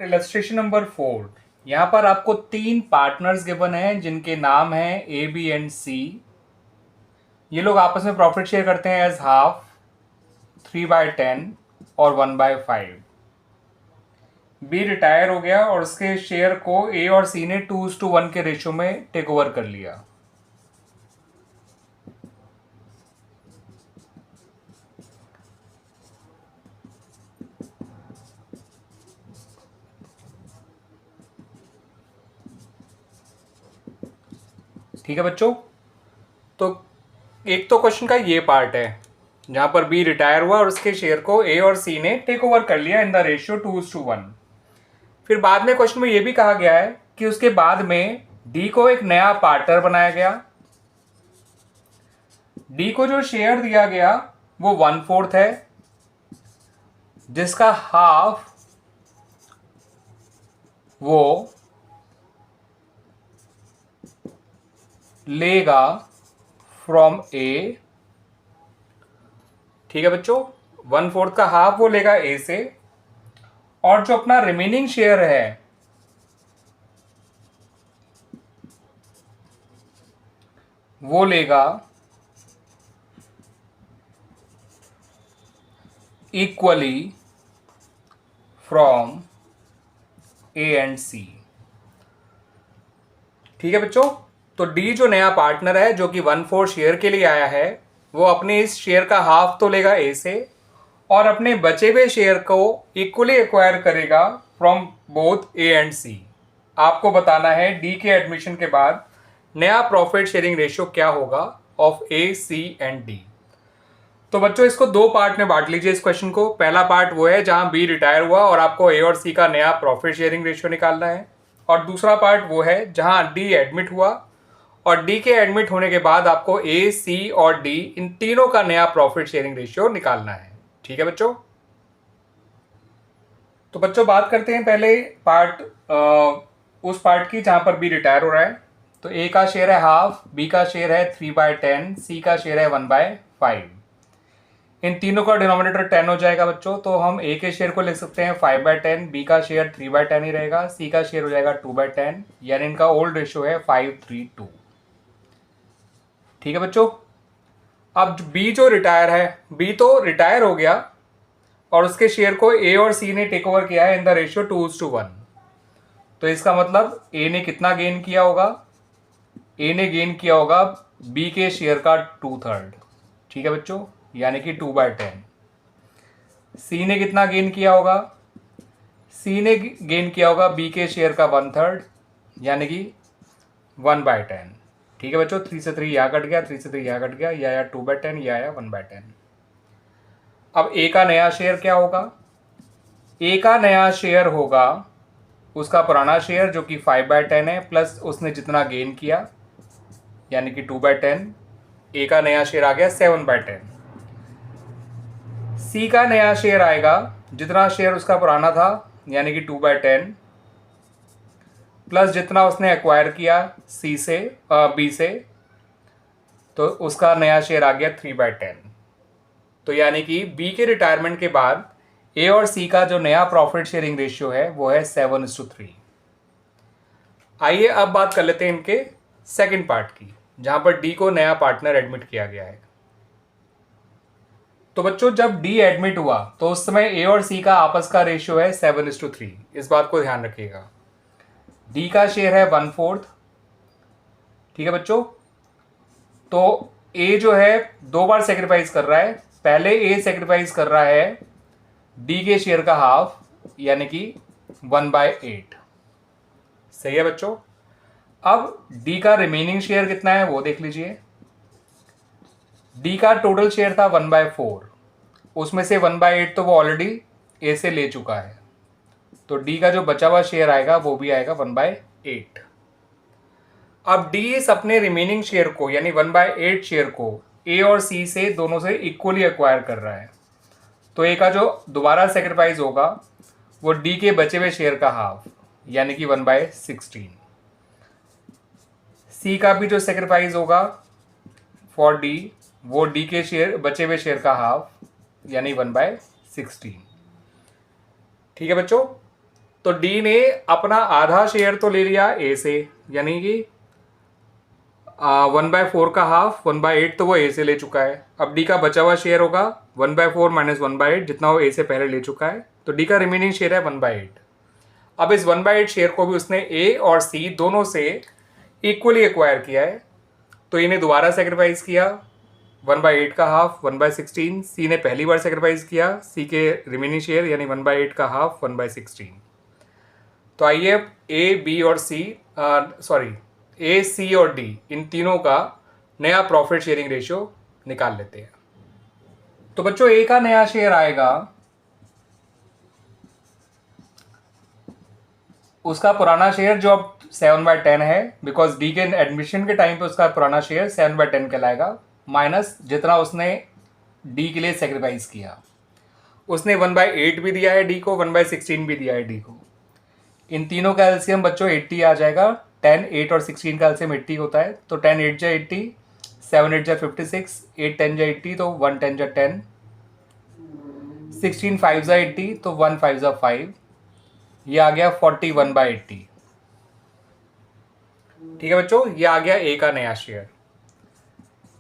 Illustration number 4। यहाँ पर आपको 3 पार्टनर्स गिवन हैं जिनके नाम हैं ए बी एंड सी। ये लोग आपस में प्रॉफिट शेयर करते हैं एज हाफ, 3/10 और 1/5। बी रिटायर हो गया और उसके शेयर को ए और सी ने 2:1 के रेशियो में टेक ओवर कर लिया। ठीक है बच्चों, तो एक तो क्वेश्चन का ये पार्ट है जहां पर बी रिटायर हुआ और उसके शेयर को ए और सी ने टेक ओवर कर लिया इन द रेशियो 2:1। फिर बाद में क्वेश्चन में ये भी कहा गया है कि उसके बाद में डी को एक नया पार्टनर बनाया गया। डी को जो शेयर दिया गया वो 1/4 है, जिसका हाफ वो लेगा फ्रॉम ए। ठीक है बच्चों, 1/4 का हाफ वो लेगा ए से, और जो अपना रिमेनिंग शेयर है वो लेगा इक्वली फ्रॉम ए एंड सी। ठीक है बच्चों, तो डी जो नया पार्टनर है जो कि 1/4 शेयर के लिए आया है, वो अपने इस शेयर का हाफ तो लेगा ए से और अपने बचे हुए शेयर को इक्वली एक्वायर करेगा फ्रॉम बोथ ए एंड सी। आपको बताना है डी के एडमिशन के बाद नया प्रॉफिट शेयरिंग रेशियो क्या होगा of A C and D. तो बच्चों इसको दो पार्ट में बांट लीजिए इस क्वेश्चन को। पहला पार्ट वो है जहां बी रिटायर हुआ और आपको ए और सी का नया प्रॉफिट शेयरिंग रेशियो निकालना है, और दूसरा पार्ट वो है जहां डी एडमिट हुआ और डी के एडमिट होने के बाद आपको ए सी और डी इन तीनों का नया प्रॉफिट शेयरिंग रेशियो निकालना है। ठीक है बच्चों, तो बच्चों बात करते हैं पहले पार्ट उस पार्ट की जहां पर बी रिटायर हो रहा है। तो ए का शेयर है हाफ, बी का शेयर है 3/10, सी का शेयर है 1/5। इन तीनों का डिनोमिनेटर 10 हो जाएगा बच्चों, तो हम ए के शेयर को लिख सकते हैं 5/10, बी का शेयर 3/10 ही रहेगा, सी का शेयर हो जाएगा 2/10, यानी इनका ओल्ड रेशियो है 5:3:2। ठीक है बच्चों, अब बी जो रिटायर है, बी तो रिटायर हो गया और उसके शेयर को ए और सी ने टेक ओवर किया है इन द रेशियो 2:1। तो इसका मतलब ए ने कितना गेन किया होगा? ए ने गेन किया होगा बी के शेयर का 2/3। ठीक है बच्चों, यानी कि 2/10। सी ने कितना गेन किया होगा? सी ने गेन किया होगा बी के शेयर का 1/3, यानी कि 1/10। ठीक है बच्चों, 3 से 3 यहाँ कट गया, 3 से 3 यहाँ कट गया, या आया 2/10, या आया 1/10। अब ए का नया शेयर क्या होगा? ए का नया शेयर होगा उसका पुराना शेयर जो कि 5/10 है, प्लस उसने जितना गेन किया, यानी कि 2/10। ए का नया शेयर आ गया 7/10। सी का नया शेयर आएगा जितना शेयर उसका पुराना था, यानी कि 2/10, प्लस जितना उसने एक्वायर किया सी से बी से, तो उसका नया शेयर आ गया 3/10। तो यानी कि बी के रिटायरमेंट के बाद ए और सी का जो नया प्रॉफिट शेयरिंग रेशियो है वो है 7:3। आइए अब बात कर लेते हैं इनके सेकंड पार्ट की, जहां पर डी को नया पार्टनर एडमिट किया गया है। तो बच्चों जब डी एडमिट हुआ तो उस समय ए और सी का आपस का रेशियो है 7:3। इस बात को ध्यान रखिएगा। डी का शेयर है 1/4। ठीक है बच्चों, तो ए जो है 2 बार सेक्रीफाइस कर रहा है। पहले ए सेक्रीफाइस कर रहा है डी के शेयर का हाफ, यानी कि 1/8। सही है बच्चों। अब डी का रिमेनिंग शेयर कितना है वो देख लीजिए। डी का टोटल शेयर था 1/4, उसमें से 1/8 तो वो ऑलरेडी ए से ले चुका है, तो डी का जो बचा हुआ शेयर आएगा वो भी आएगा 1/8। अब डी इस अपने रिमेनिंग शेयर को यानी 1/8 शेयर को ए और सी से दोनों से इक्वली एक्वायर कर रहा है, तो ए का जो दोबारा सेक्रीफाइस होगा वो डी के बचे हुए शेयर का हाफ, यानी कि 1/16। सी का भी जो सेक्रीफाइस होगा फॉर डी, वो डी के शेयर बचे हुए शेयर का हाफ, यानी 1/16। ठीक है बच्चों, तो डी ने अपना आधा शेयर तो ले लिया ए से, यानी कि 1/4 का हाफ 1/8 तो वो ए से ले चुका है। अब डी का बचा हुआ शेयर होगा 1/4 माइनस 1/8, जितना वो ए से पहले ले चुका है। तो डी का रिमेनिंग शेयर है 1/8। अब इस 1/8 शेयर को भी उसने ए और सी दोनों से इक्वली एक्वायर किया है, तो इन्हें दोबारा सेक्रीफाइस किया 1/8 का हाफ 1/16। सी ने पहली बार सेक्रीफाइस किया सी के रिमेनिंग शेयर यानी 1/8 का हाफ 1/16। तो आइए ए बी और सी ए सी और डी इन तीनों का नया प्रॉफिट शेयरिंग रेशियो निकाल लेते हैं। तो बच्चों ए का नया शेयर आएगा, उसका पुराना शेयर जो अब 7/10 है, बिकॉज डी के एडमिशन के टाइम पे उसका पुराना शेयर 7/10 कहलाएगा, माइनस जितना उसने डी के लिए सेक्रीफाइस किया। उसने 1/8 भी दिया है डी को, 1/16 भी दिया है डी को। इन तीनों का एलसीएम बच्चों 80 आ जाएगा। 10, 8 और 16 का एलसीएम 80 होता है, तो 10 8 जा 80, 7 8 जा 56, 8 10 जा 80, तो 1 10 जा 10, 16 5 जा 80, तो 1 5 जा 5। ये आ गया 41/80। ठीक है बच्चों, ये आ गया ए का नया शेयर।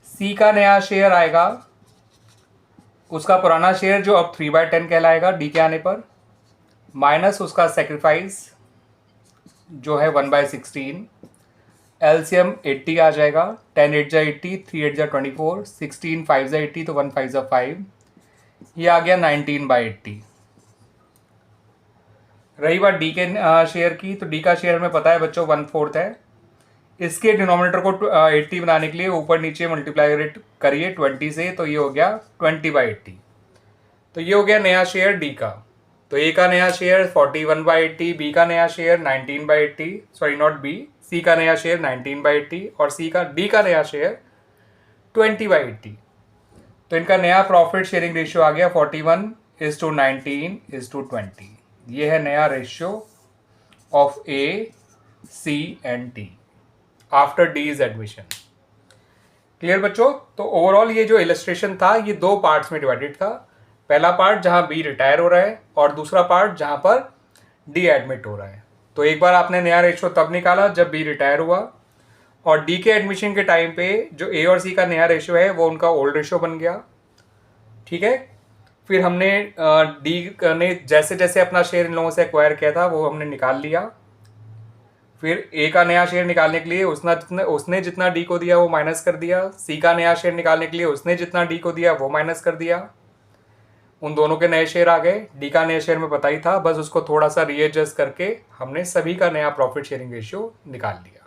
सी का नया शेयर आएगा, उसका पुराना शेयर जो अब 3/10 कहलाएगा डी के आने पर, माइनस उसका सेक्रीफाइस जो है 1/16। एलसीएम 80 आ जाएगा। 10 8 जा 80, 3 8 जा 24, 16 5 जा 80, तो 1 5 जा 5। ये आ गया 19/80। रही बात डी के शेयर की, तो डी का शेयर हमें पता है बच्चों 1/4 है। इसके डिनोमिनेटर को 80 बनाने के लिए ऊपर नीचे मल्टीप्लाई करिए 20 से, तो ये हो गया 20/80। तो ये हो गया नया शेयर डी का। तो ए का नया शेयर 41/80, बी का नया शेयर 19/80, सॉरी नॉट बी, सी का नया शेयर 19/80 और डी का नया शेयर 20/80। तो इनका नया प्रॉफिट शेयरिंग रेशियो आ गया 41:19:20। ये है नया ratio of A C and D after D is admission. Clear बच्चों? तो ओवरऑल ये जो इलस्ट्रेशन था ये दो पार्ट्स में डिवाइडेड था। पहला पार्ट जहां बी रिटायर हो रहा है और दूसरा पार्ट जहां पर डी एडमिट हो रहा है। तो एक बार आपने नया रेशियो तब निकाला जब बी रिटायर हुआ, और डी के एडमिशन के टाइम पे जो ए और सी का नया रेशियो है वो उनका ओल्ड रेशियो बन गया। ठीक है, फिर हमने डी ने जैसे जैसे अपना शेयर इन लोगों से एक्वायर किया था वो हमने निकाल लिया। फिर ए का नया शेयर निकालने के लिए उसने जितना डी को दिया वो माइनस कर दिया। सी का नया शेयर निकालने के लिए उसने जितना डी को दिया वो माइनस कर दिया। उन दोनों के नए शेयर आ गए। डी का नया शेयर में पता ही था, बस उसको थोड़ा सा रीएडजस्ट करके हमने सभी का नया प्रॉफिट शेयरिंग रेशियो निकाल लिया।